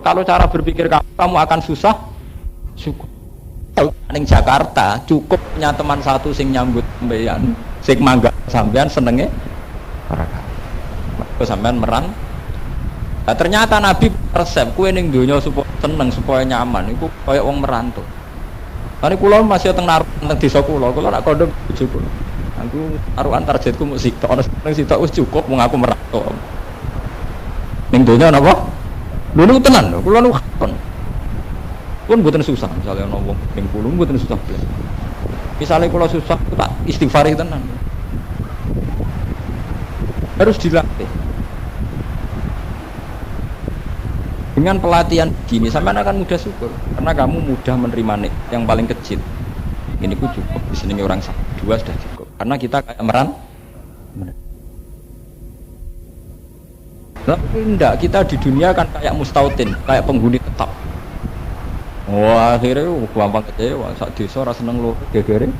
kalau cara berpikir kamu akan susah syukur. Ning Jakarta cukup punya teman satu sing nyambut sampean, sing mangga sampean senenge ora kabeh. Sampean merang. Nah, ternyata Nabi resep kue ning donya supaya seneng, supaya nyaman iku kaya wong merantau. Tadi kula masih teng naruh teng desa kula nak kondom bojo kula. Aku naruhan targetku mung sitok, ana sing sitok wis cukup wong aku merantau. Ning donya napa? Lho niku tenan lho, kula niku kon. Pun mboten susah, misalnya ana wong ning kula mboten susah blas. Misale kula susah tak istighfar tenan. Harus dilatih. Dengan pelatihan gini sampean akan mudah syukur karena kamu mudah menerima nik yang paling kecil. Ini ku cukup, disenengi orang satu, dua sudah cukup. Karena kita kayak tapi enggak, kita di dunia kan kayak mustautin, kayak penghuni tetap. Wah, akhirnya gampang kecewa, sak desa ora seneng lho gegere.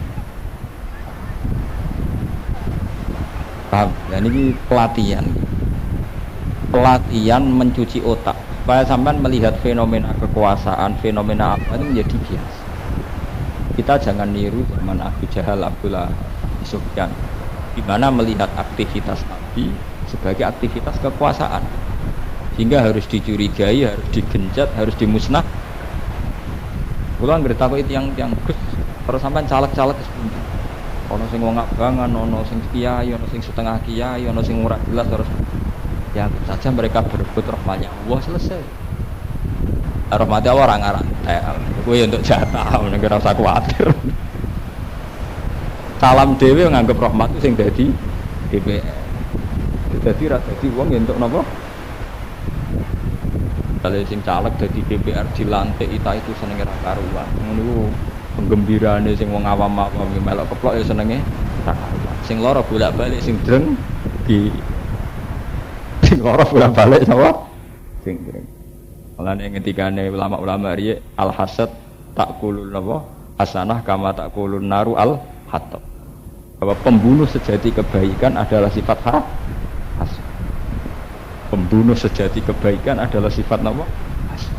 Paham? Dan ini pelatihan. Pelatihan mencuci otak. Supaya sampean melihat fenomena kekuasaan, fenomena apa itu menjadi biasa. Kita jangan niru zaman Abu Jahal, Abdullah Sufyan, di mana melihat aktivitas Nabi sebagai aktivitas kekuasaan, sehingga harus dicurigai, harus digenjot, harus dimusnah. Kulo anggere takok itu yang Gus, terus sampean caleg-caleg sepundi. Ono sing wong abangan, ono sing kiai, ono sing setengah kiai, ono sing ora jelas terus. Ya saja mereka berebut rahmatnya Allah, selesai. Rahmatnya Allah orang arah kowe untuk jatah, nek ora usah kuwatir. Salam dhewe nganggep rahmat itu sing dadi DPR. Dadi ra dadi wong entuk napa? Kalau sing caleg dadi DPR dilantik itu senenge ra karuan. Ngono iku penggembiraane sing wong awam-awam melok keplok ya senenge ra karuan. Sing lara bolak-balik sing dreng di sing lara bolak-balik sapa? Sing dreng. Mulane ngendikane ulama-ulama riye al hasad takulun napa? Hasanah kama takulun naru al hatab. Bahwa pembunuh sejati kebaikan adalah sifat hasad. Pembunuh sejati kebaikan adalah sifat nama hasad.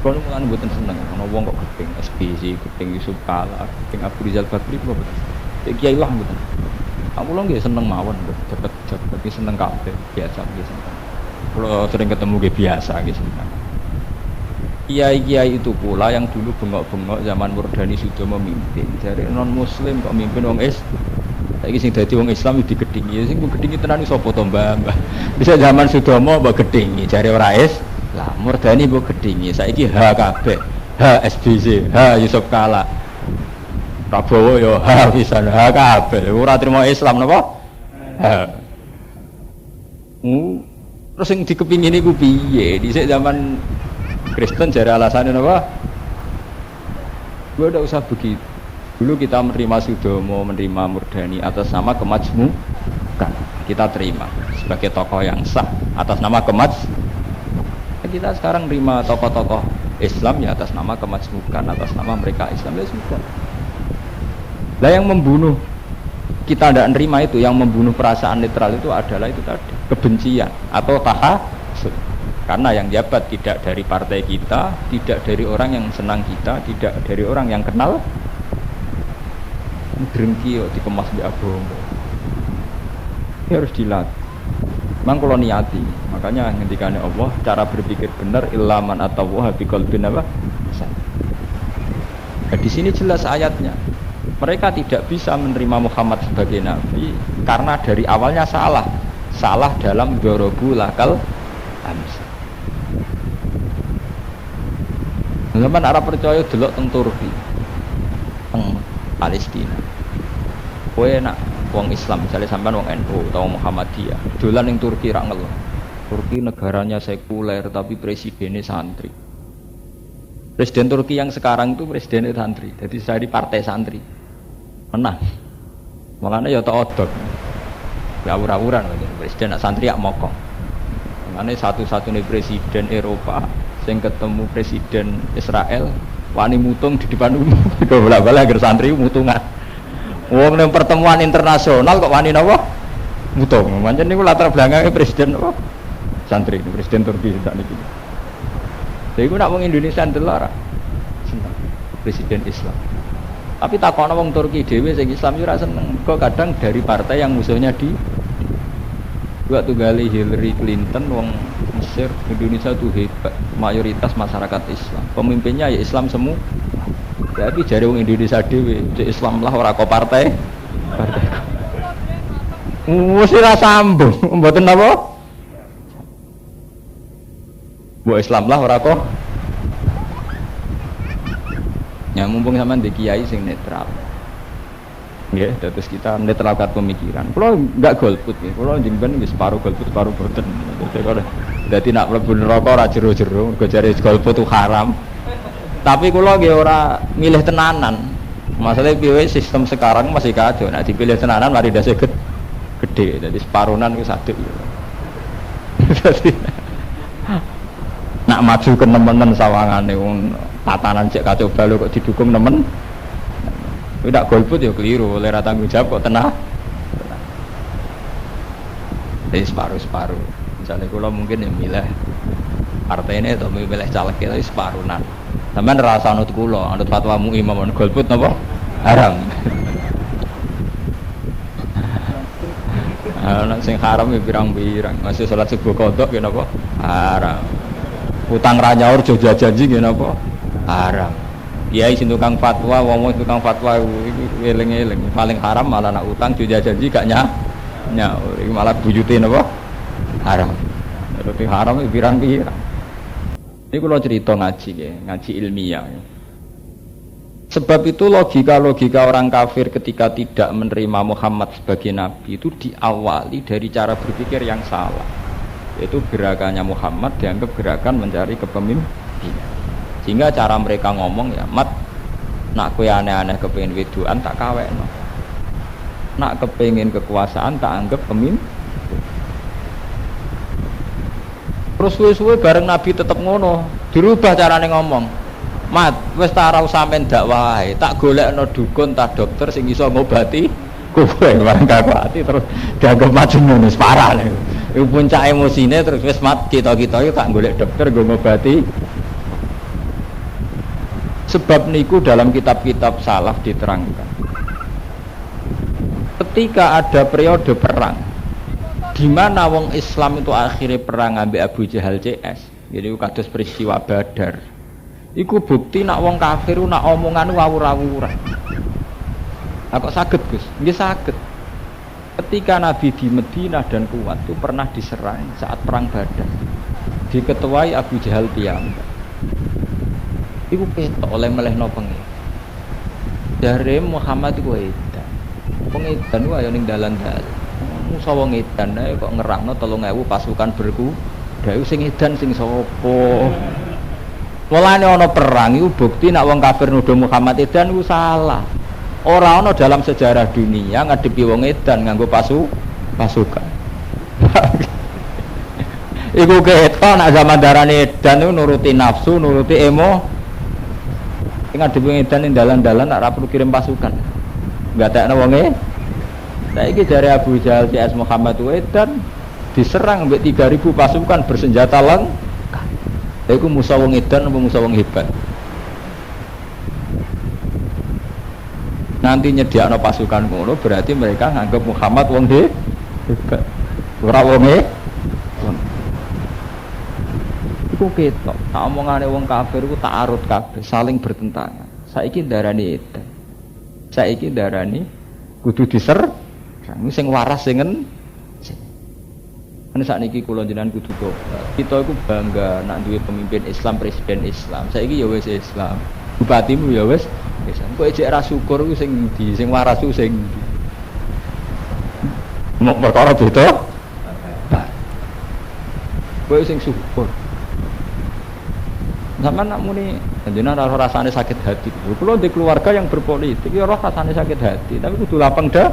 Kalau mulai buatan seneng, kalau wong kok keping SPC, keping Yusuf Kala, keping Abu Rizal Bakri, kok buatan. Kiai lah buatan. Aku lo nggak seneng mawon, cepet tapi seneng kafe biasa gitu. Kalau sering ketemu gue biasa gitu. Kiai-kiai itu pula yang dulu bengok-bengok zaman Murdani sudah memimpin. Dari non Muslim kok mimpin wong saiki sing dadi wong Islam iki digedhingi, sing gedhingi tenan iso foto Mbah. Bisa zaman Sudomo mbok gedhingi, jare ora lah Murdani mbok gedhingi. Saiki ha kabeh. Ha SBC, ha Yusuf Kala. Prabowo yo ha pisan, ha kabeh. Ora trimo Islam napa? Ha. Terus sing dikepingin iku piye? Dhisik zaman Kristen jare alasane napa? Gua udah usah begitu. Dulu kita menerima Sudomo, menerima Murdani atas nama kemajmukan. Kita terima sebagai tokoh yang sah atas nama kita sekarang menerima tokoh-tokoh Islam ya atas nama kemajmukan, atas nama mereka Islam ya sudah. Lah yang membunuh kita tidak menerima itu, yang membunuh perasaan netral itu adalah itu tadi kebencian atau tahasud. Karena yang jabat tidak dari partai kita, tidak dari orang yang senang kita, tidak dari orang yang kenal. Drengki yo dikemas di agama. Ini harus dilatih. Memang kalau niati, makanya ngendikane Allah, cara berpikir benar ilaman atau wah biqalbin apa? Nah, di sini jelas ayatnya. Mereka tidak bisa menerima Muhammad sebagai nabi karena dari awalnya salah. Salah dalam dorobu lakal amsa. Zaman Arab percaya delok teng Turki, teng Palestina. Kowe nak wong Islam, misalnya sampean wong NU atau Muhammadiyah, dolan ning Turki ra ngeluh. Turki negaranya sekuler tapi presidennya santri. Presiden Turki yang sekarang itu presidennya santri, jadi saya di partai santri. Menang. Makanya ya tak odok. Ya awur-awuran presiden nak santri ya mokong. Makanya satu-satunya presiden Eropa yang ketemu presiden Israel wani mutung di depan umum. Bola-bola agar santri mutungan. Wong nang pertemuan internasional kok wani napa? Mutung. Pancen niku latar belakangnya presiden apa? santri presiden Turki saat ini. Jadi aku nak wong Indonesia ndelok ora seneng presiden Islam. Tapi takono wong Turki dhewe sing Islam yo ora seneng. Kok kadang dari partai yang musuhnya di waktu gali Hillary Clinton wong Mesir, Indonesia tuh hebat, mayoritas masyarakat Islam. Pemimpinnya ya Islam semua. Tapi jare wong Indonesia dhewe, Islam lah ora kok partai. Mesti ra sambung, mboten napa? Bu Islam lah ora kok. Ya mumpung sampean di kiai sing netral. Nggih, terus kita netralkan pemikiran. Kalau enggak golput nggih, kalau jenengan wis separuh golput, separuh boten. Dadi nak mlebu neraka ora jero-jero, mergo jare golput itu haram. Tapi kula nggih ora milih tenanan. Masalah piye sistem sekarang masih kacau. Nek dipilih tenanan mari dase gede. Jadi separuhan wis adil. Nak maju ke nemen sawangane wong tatanan cek kacau balu kok didukung nemen. Tidak golput ya keliru, oleh tanggung jawab kok tenang. Jadi separuh-separuh. Misalnya kalau mungkin yang milih partai ini atau milih caleg kita separuhan. Sampai rasa anut kulo, anut fatwa MUI memang golput napa haram. Anak sing haram ya pirang-pirang. Masih sholat subuh kodok ya napa haram. Utang ranyaur jojo janji ya napa haram. Kiai sing tukang fatwa, wong tukang fatwa iki eling-eling paling haram malah nak utang jojo janji gak nyaur. Iki malah buyute napa haram. Berarti haram ya pirang-pirang. Ini kalau cerita ngaji ya, ngaji ilmiah ya. Sebab itu logika-logika orang kafir ketika tidak menerima Muhammad sebagai nabi itu diawali dari cara berpikir yang salah. Yaitu gerakannya Muhammad dianggap gerakan mencari kepemimpinan. Sehingga cara mereka ngomong ya, mat nak kowe aneh-aneh kepengin wedoan tak kawekno. Nak kepengin kekuasaan tak anggap pemimpin. Terus suwe-suwe bareng Nabi tetep ngono, dirubah carane ngomong. Mat, wis ta ora usah men dakwah ae, tak golekno dukun ta dokter sing iso ngobati kowe bareng kakuati terus dianggap majnun wis parah lho. Iku puncak emosine terus wis mat kita-kita yo tak golek dokter nggo ngobati. Sebab niku dalam kitab-kitab salaf diterangkan. Ketika ada periode perang di mana wong Islam itu akhirnya perang ambek Abu Jahal CS. Jadi kados peristiwa Badar. Iku bukti nak wong kafir nak omongan wawur-wawuran. Lah kok saged, Gus? Nggih saged. Ketika Nabi di Madinah dan Kuwait itu pernah diserang saat perang Badar. Diketuai Abu Jahal piyambak. Iku ketok oleh melehno pengen. Dari Muhammad iku edan. Pengedan wae ning dalan-dalan. Musa wong edan ae kok ngerakno 3000 pasukan berku. Dhewe sing edan sing sapa? Mulane ana perang iku bukti nek wong kafir nuduh Muhammad edan iku salah. Ora ana dalam sejarah dunia ngadepi wong edan nganggo pasukan. Iku ketok nek zaman darane edan iku nuruti nafsu, nuruti emo. Sing ngadepi wong edan ning dalan-dalan ora perlu kirim pasukan. Enggak tekno wonge. Saiki jare Abu Jahal CS Muhammad Wedan diserang mbek 3000 pasukan bersenjata lengkap. Iku Musa wong edan apa Musa wong hebat? Nanti nyediakno pasukan ngono berarti mereka nganggep Muhammad wong hebat. Ora wonge. Iku ketok, tak omongane wong kafir iku tak arut kabeh, saling bertentangan. Saiki darani edan. Saiki darani kudu diser. Sing waras sing Ane sakniki kula jenengan kudu kok. Kita iku bangga nak duwe pemimpin Islam, presiden Islam. Saiki ya wis Islam. Bupatimu ya wis Islam. Kok ejek ra syukur ku sing ndi? Sing waras ku sing ndi? Mau perkara beda? Kowe sing syukur. Sampeyan nak muni jenengan ora rasane sakit hati. Kula ndek keluarga yang berpolitik ya ora rasane sakit hati, tapi kudu lapang dah.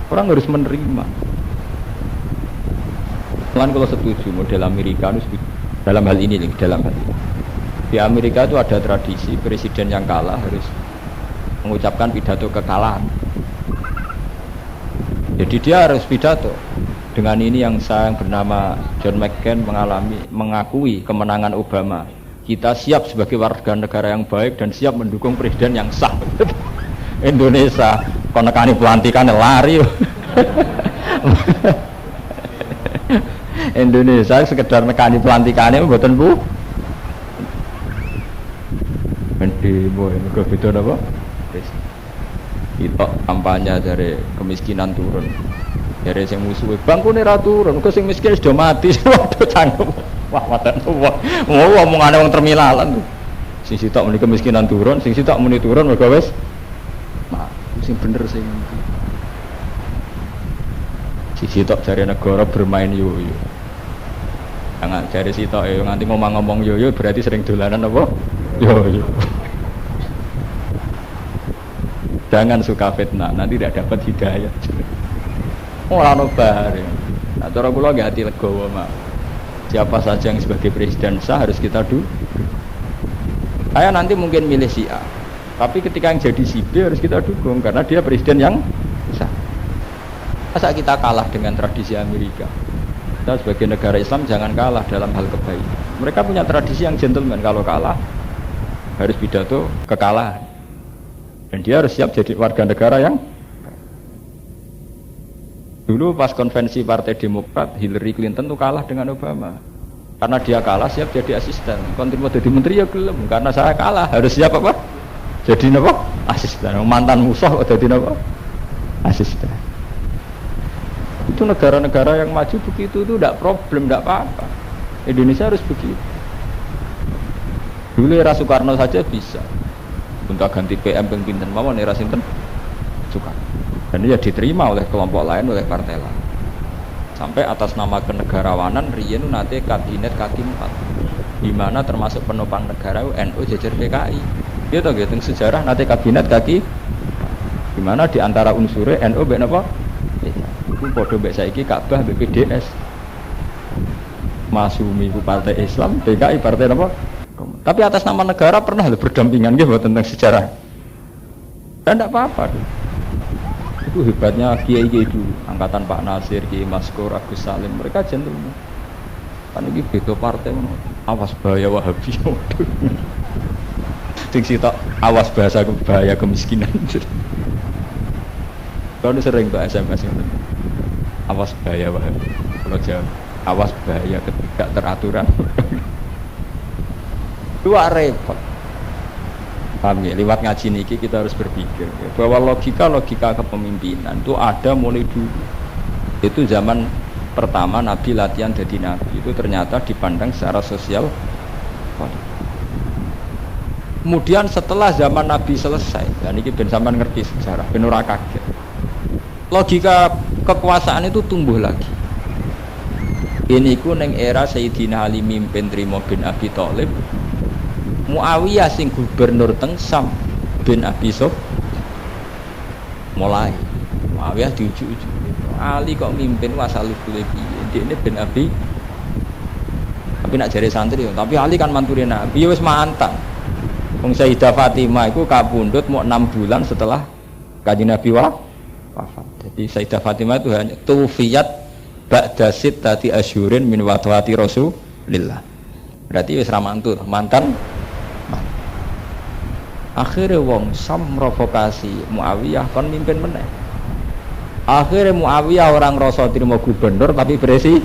Orang harus menerima. Tuhan kalau setuju model Amerika itu dalam hal ini dalam hal ini. Di Amerika itu ada tradisi presiden yang kalah harus mengucapkan pidato kekalahan. Jadi dia harus pidato Dengan ini yang bernama John McCain mengakui kemenangan Obama. Kita siap sebagai warga negara yang baik dan siap mendukung presiden yang sah. Indonesia konekani pelantikan lari. Indonesia sekedar nekani pelantikannya mboten Bu. Demo mergo beda napa? Kita kampanye dari kemiskinan turun. Dari sing musuhe bangkune ra turun, kok sing miskin sudah mati. Waduh cangkem. Wah, waten wah. Omongane wong termilalan. Sing sitok muni kemiskinan turun, sing sitok muni turun mergo wis nah, sing bener sing sing sitok jare negara bermain yoyo. Jangan jare sitok nganti ngomong yoyo berarti sering dolanan apa? Yoyo. Jangan suka fitnah, nanti tidak dapat hidayah. Orang nobar. Nah, cara kula nggih hati legowo mak. Siapa saja yang sebagai presiden sah harus kita dukung. Saya nanti mungkin milih si A, tapi ketika yang jadi si B harus kita dukung karena dia presiden yang sah. Masa kita kalah dengan tradisi Amerika? Kita sebagai negara Islam jangan kalah dalam hal kebaikan. Mereka punya tradisi yang gentleman, kalau kalah harus pidato kekalahan. Dan dia harus siap jadi warga negara yang dulu pas konvensi Partai Demokrat, Hillary Clinton tuh kalah dengan Obama. Karena dia kalah siap jadi asisten. Kontribusi jadi menteri ya gelem. Karena saya kalah harus siap apa? Jadi apa? Asisten. Mantan musuh kok jadi apa? Asisten. Itu negara-negara yang maju begitu itu tidak problem, tidak apa-apa. Indonesia harus begitu. Dulu era Soekarno saja bisa. Untuk ganti PM pimpinan mawon era sinten Soekarno. Dan dia diterima oleh kelompok lain, oleh partai lain. Sampai atas nama kenegarawanan riyen nate kabinet kaki 4. Di mana termasuk penopang negara NU jejer PKI. Gitu gitu sejarah nate kabinet kaki di mana di antara unsure NU mbek napa? Iku padha mbek saiki Ka'bah mbek PDS. Masumi ku partai Islam, PKI partai napa? Tapi atas nama negara pernah berdampingan nggih buat tentang sejarah. Dan tidak apa-apa. Itu hebatnya kiai itu, angkatan Pak Nasir, Kiai Maskur, Agus Salim, mereka gentleman. Kan ini beda partai, awas bahaya Wahabi. Sing sitok awas bahaya kemiskinan. Kalau sering tuh SMS itu, awas bahaya Wahabi. Kalau jawab, awas bahaya ketidakteraturan. Dua repot. Paham ya? Lewat ngaji niki kita harus berpikir ya, bahwa logika kepemimpinan itu ada mulai dulu. Itu zaman pertama Nabi latihan jadi Nabi itu ternyata dipandang secara sosial. Kemudian setelah zaman Nabi selesai, dan ini ben sampean ngerti sejarah, ben ora kaget. Logika kekuasaan itu tumbuh lagi. Ini ku neng era Sayyidina Ali mimpin Trimo bin Abi Thalib. Muawiyah sing gubernur teng Sam bin Abi Sufyan mulai Muawiyah diuju-uju Ali kok mimpin wasal kuwi piye ndekne bin Abi tapi nak jare santri tapi Ali kan mantune Nabi wis mantan wong Sayyidah Fatimah iku kapundhut mau 6 bulan setelah Kanjeng Nabi wafat. Jadi Sayyidah Fatimah itu hanya tufiyat ba'da sittati asyurin min wafati Rasulillah. Berarti wis ra mantan. Akhirnya wong Sam provokasi Muawiyah kon mimpin meneh. Akhirnya Muawiyah orang rasa terima gubernur tapi presiden.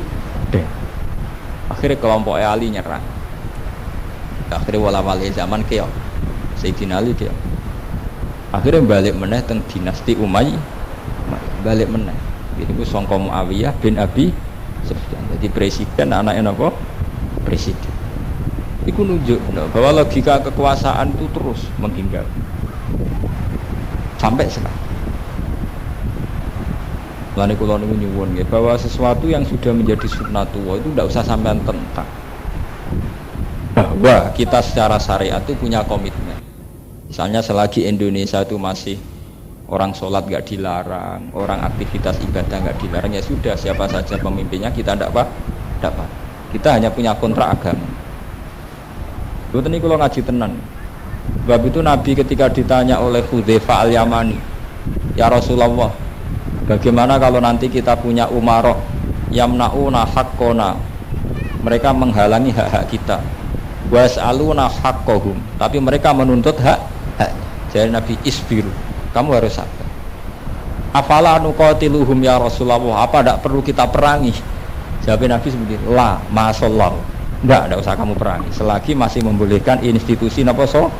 Akhirnya kelompok Ali nyerang. Akhirnya wala-wali zaman keok Sayyidina Ali keok. Akhirnya balik meneh teng dinasti Umayyah. Balik meneh. Jadi ku sangka Muawiyah bin Abi Sufyan. Jadi presiden anaknya napa? Presiden. Itu nunjuk bahwa logika kekuasaan itu terus menghingga sampai sekarang. Lani kula niku nyuwun nggih bahwa sesuatu yang sudah menjadi sunnatullah itu tidak usah sampean tentang. Bahwa kita secara syariat itu punya komitmen. Misalnya selagi Indonesia itu masih orang sholat nggak dilarang, orang aktivitas ibadah nggak dilarang, ya sudah siapa saja pemimpinnya kita tidak apa. Kita hanya punya kontrak agama. Betul ini kalau ngaji tenan. Sebab itu Nabi ketika ditanya oleh Hudzaifah al-Yamani, ya Rasulullah, bagaimana kalau nanti kita punya umarah yamnauna haqqona, mereka menghalangi hak-hak kita, was'aluna haqqahum, tapi mereka menuntut hak. Jadi Nabi, isbiru, kamu harus sabar. Afala nuqatiluhum ya Rasulullah, apa tidak perlu kita perangi? Jawab Nabi seperti la masallahu, tidak usah kamu perangi selagi masih membolehkan institusi napa so.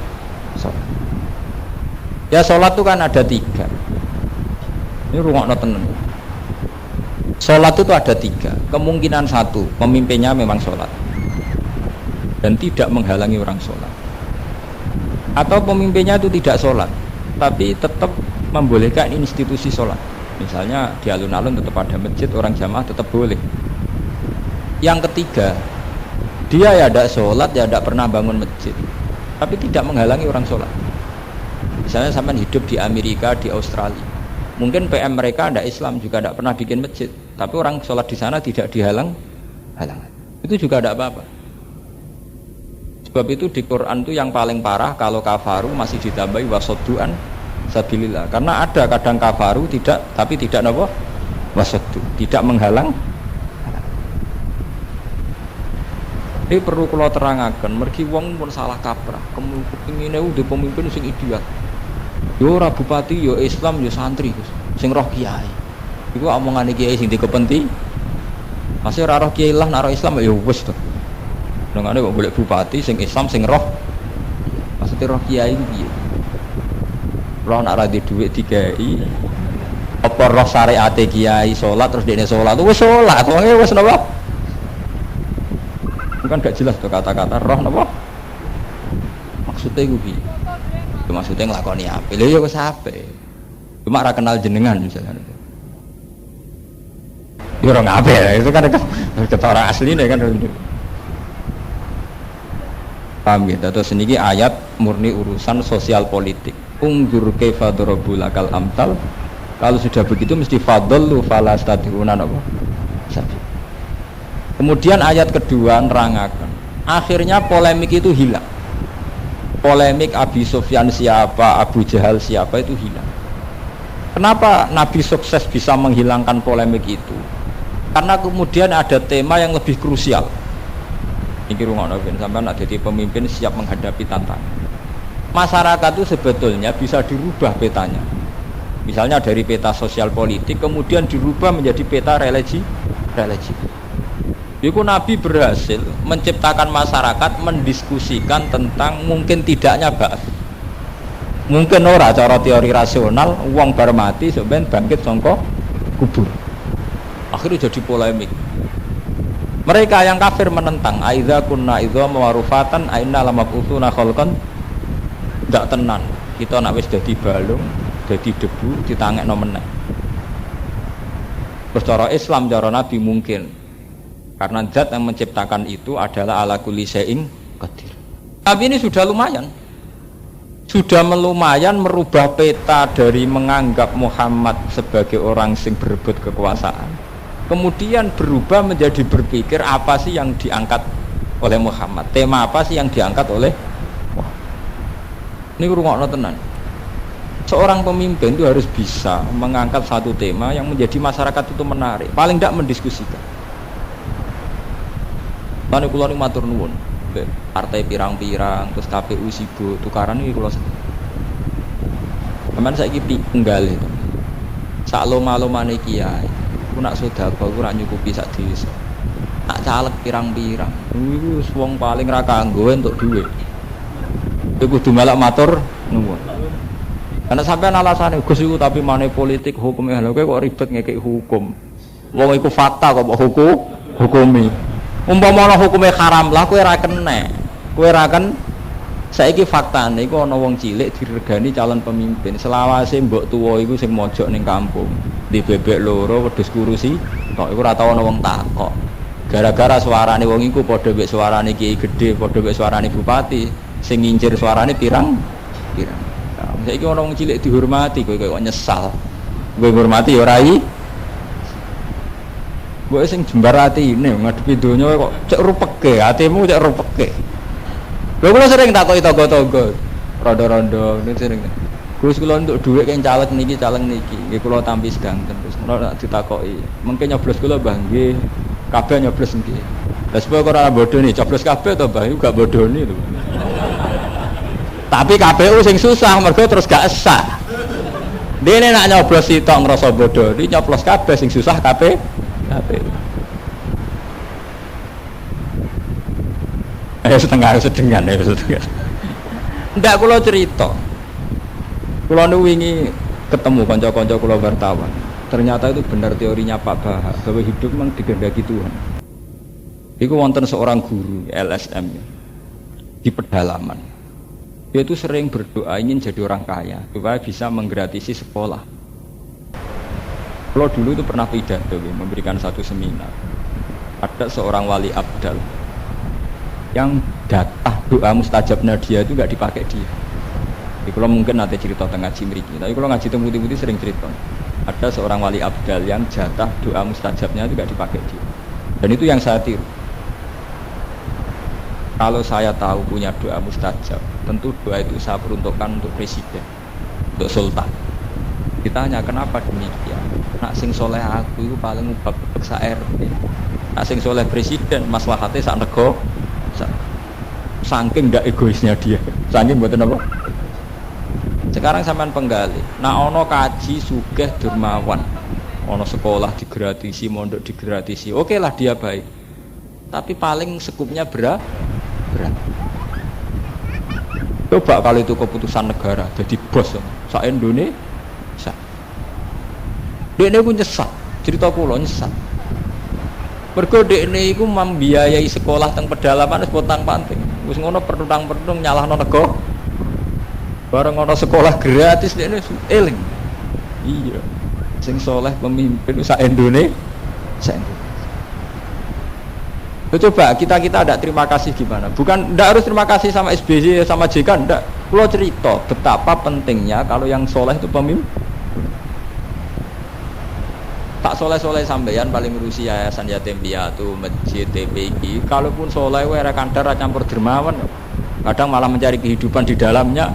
Ya sholat itu kan ada 3. Ini rungokno tenan. Sholat itu ada 3. Kemungkinan 1, pemimpinnya memang sholat dan tidak menghalangi orang sholat, atau pemimpinnya itu tidak sholat tapi tetap membolehkan institusi sholat. Misalnya di alun-alun tetap ada masjid, orang jamaah tetap boleh. Yang ketiga, dia ya tidak sholat, ya tidak pernah bangun masjid, tapi tidak menghalangi orang sholat. Misalnya sampai hidup di Amerika, di Australia, mungkin PM mereka ada Islam, juga tidak pernah bikin masjid, tapi orang sholat di sana tidak dihalang, itu juga tidak apa-apa. Sebab itu di Quran itu yang paling parah kalau kafaru masih ditambahi wasodduan sabilillah, karena ada kadang kafaru tidak, tapi tidak apa wasoddu, tidak menghalang. Ini perlu kalau terangkan, mergi wong pun salah kaprah, kepinginnya udah pemimpin sing idiot. Yo ora bupati, yo Islam, yo santri, sing roh kiai. Iku omongane kiai sing dikepenting. Masih ora roh kiai lah, nek roh Islam yo wis to. Nangane kok golek bupati sing Islam sing roh. Maksudnya roh kiai iki piye? Roh nek ora di dhuwit dikai. Apa roh syariate kiai salat terus dene salat wis salat, wong wis napa? Kan gak jelas tuh kata-kata roh napa? Maksudnya iku piye? Maksudnya ngelakoni apa? Lha ya wis apik. Cuma ora kenal jenengan misalnya. Ya ora ngape, itu kan ketara asline kan. Paham gitu. Terus niki ayat murni urusan sosial politik. Unggur kaifa darabul lakal amtal. Kalau sudah begitu mesti fadallu falastatiuna napa? Kemudian ayat kedua nerangaken. Akhirnya polemik itu hilang. Polemik Abi Sufyan siapa, Abu Jahal siapa itu hilang. Kenapa Nabi sukses bisa menghilangkan polemik itu? Karena kemudian ada tema yang lebih krusial. Ini rungokno ben sampean nek dadi pemimpin siap menghadapi tantangan. Masyarakat itu sebetulnya bisa dirubah petanya. Misalnya dari peta sosial politik kemudian dirubah menjadi peta religi. Itu Nabi berhasil menciptakan masyarakat mendiskusikan tentang mungkin tidaknya ba'ats. Mungkin ora cara teori rasional wong bar mati sampeyan bangkit saka kubur. Akhirnya jadi polemik. Mereka yang kafir menentang aiza kunna idza ma'rufatan aina lamab'utsuna khalqan. Ndak tenan. Kita nek wis dadi balung, dadi debu ditangekno meneh. Terus cara Islam cara Nabi mungkin. Karena zat yang menciptakan itu adalah ala kulli syai'in qadir. Tapi ini sudah lumayan. Sudah lumayan merubah peta dari menganggap Muhammad sebagai orang sing berebut kekuasaan. Kemudian berubah menjadi berpikir apa sih yang diangkat oleh Muhammad. Tema apa sih yang diangkat oleh Muhammad. Ini rungokno tenan. Seorang pemimpin itu harus bisa mengangkat satu tema yang menjadi masyarakat itu menarik. Paling tidak mendiskusikan. Tane kula niku matur nuwun. Partai pirang-pirang terus KPU sibuk tukaran iki kula. Sampeyan saiki tunggal itu. Sak loma-lomane kiai. Ku nak sedekah ku ora nyukupi sak desa. Tak caleg pirang-pirang. Iku wong paling ra kanggo entuk dhuwit. Iku kudu melok matur nuwun. Karena sampean alasane Gus iku tapi maneh politik hukumnya lho kowe kok ribet ngekek hukum. Wong iku fakta kok hukumi. Umpama hukumnya haram lah kowe ra kena. Kowe ra kan saiki faktane iku ana wong cilik diregani calon pemimpin. Selawase mbok tuwa iku sing mojok ning kampung. Di bebek loro wedhus kurusi tok iku ora tau ana wong takok. Gara-gara suarane wong iku padha mek suarane kiai gedhe, padha mek suarane bupati, sing ngincir suarane pirang. Nah, saiki ana wong cilik dihormati kowe kok nyesal. Kowe ngurmati ya ora gue sing jembar hati ini ngadepi dunia kok cek rupeke hatimu cek rupeke. Gue sering takoki tonggo-tonggo rondo-rondo ini sering Gus kula untuk dhuwit keng caleg niki nggih kula tampi sedanten terus ora ditakoki mengke nyoblos kula Mbah nggih kabeh nyoblos nggih lha supaya ora bodoni coblos kabeh to Mbah gak bodoni lho tapi KPU sing susah mergo terus gak sah dene nak nyoblos sitok ngrasa bodoni nyoblos kabeh sing susah KPU setengah ndak kula cerita kula nu wingi ketemu kanca-kanca kula wartawan. Ternyata itu benar teorinya Pak Bahak bahwa hidup memang dikehendaki Tuhan. Iku wonten seorang guru LSM di pedalaman. Dia itu sering berdoa ingin jadi orang kaya supaya bisa menggratisi sekolah. Kalau dulu itu pernah pidato memberikan satu seminar. Ada seorang wali abdal yang jatah doa mustajabnya dia itu nggak dipakai dia. Kalau mungkin nanti cerita tengah ngaji mriki, tapi kalau ngaji temu putih sering cerita. Ada seorang wali abdal yang jatah doa mustajabnya itu tidak dipakai dia. Dan itu yang saya tiru. Kalau saya tahu punya doa mustajab, tentu doa itu saya peruntukkan untuk presiden, untuk sultan. Ditanya kenapa demikian? Nak sing soleh aku itu paling ubah sa RT. Nak sing soleh presiden maslahatnya sak nego. Saking ndak egoisnya dia. Saking mboten apa? Sekarang sampean penggali, nah ono kaji sugih dermawan, ono sekolah digratisi, mondok digratisi, oke lah dia baik. Tapi paling sekupnya berat. Coba kalau itu keputusan negara, jadi bos, sa Indonesia. Dekne ku nyesat, cerita kula nyesat. Mergo dekne iku membiayai sekolah teng pedalaman wis potang-panting. Wis ngono pertutang-pertung nyalahno negara. Bareng ana sekolah gratis dekne eling. Iya. Sing soleh pemimpin sak Indonesia. Coba kita ada terima kasih gimana? Bukan ndak harus terima kasih sama SBY sama JK ndak. Kulo cerita betapa pentingnya kalau yang soleh itu pemimpin. Tak soleh-soleh sampeyan paling ngurusi yayasan yatim piatu, masjid, TPI. Kalaupun soleh wae ra kandhar ra campur dermawan. Kadang malah mencari kehidupan di dalamnya.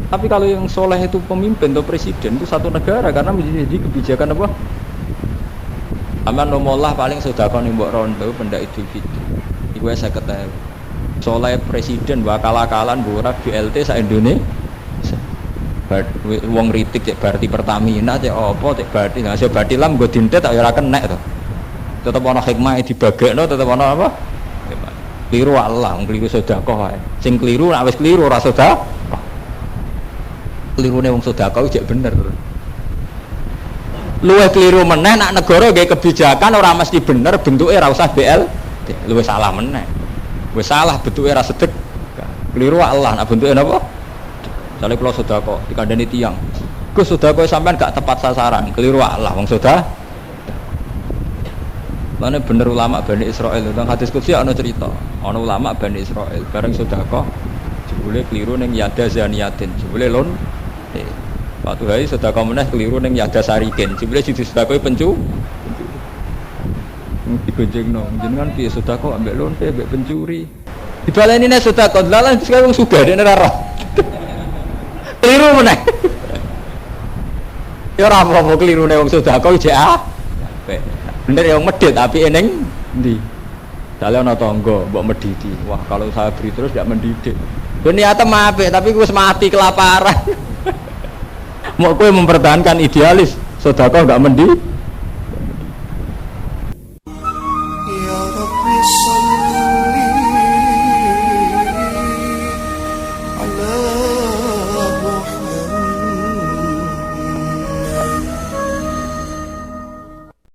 Tapi kalau yang soleh itu pemimpin atau presiden itu satu negara karena menjadi kebijakan apa? Aman nomollah paling sedekah ning mbok rondo pendak Idul Fitri. Iku saya ketahui. Soleh presiden wakal-akalan ora BLT sak Indonesia. Wong ritik cek berarti Pertamina cek apa cek berarti nah iso berarti lam nggo dintet tak ora kenek to. Tetep ana hikmah dibagekno tetep ana apa? Kliru Allah, kliru sedekah wae. Sing kliru nek wis kliru ora sedekah. Kelirune wong sedekah jek bener. Luwih keliru meneh nak negara gawe kebijakan ora mesti bener bentuke ora usah BL. Luwih salah meneh. Wis salah bentuke ora sedek. Keliru Allah nak bentuke napa? Sale kula sedekah dikandani tiyang. Gus sedekah sampean gak tepat sasaran. Keliru Allah wong sedekah. Mane bener ulama Bani Israil tentang hadis qudsi ana cerita. Ana ulama Bani Israil bareng sedekah jebule keliru ning yada zaniyatin. Jebule lon waktu hari sedekah meneh keliru ning yada sarikin. Jebule siji sedekah pencu. Digonjengno, jenengan piye sedekah ambek lonte ambek pencuri. Dibaleni nek sedekah dalan wis wong sugih dene ora roh. Keliru meneh. Ya ora apa-apa kelirune wong sedekah jek apik. Bener yang medit tapi eneng ndi? Dale ana tangga mbok mediti. Wah, kalau saya beri terus tidak mendidik. Niatnya apik tapi wis mati kelaparan. Mau kowe mempertahankan idealis, sedekah enggak mendidik.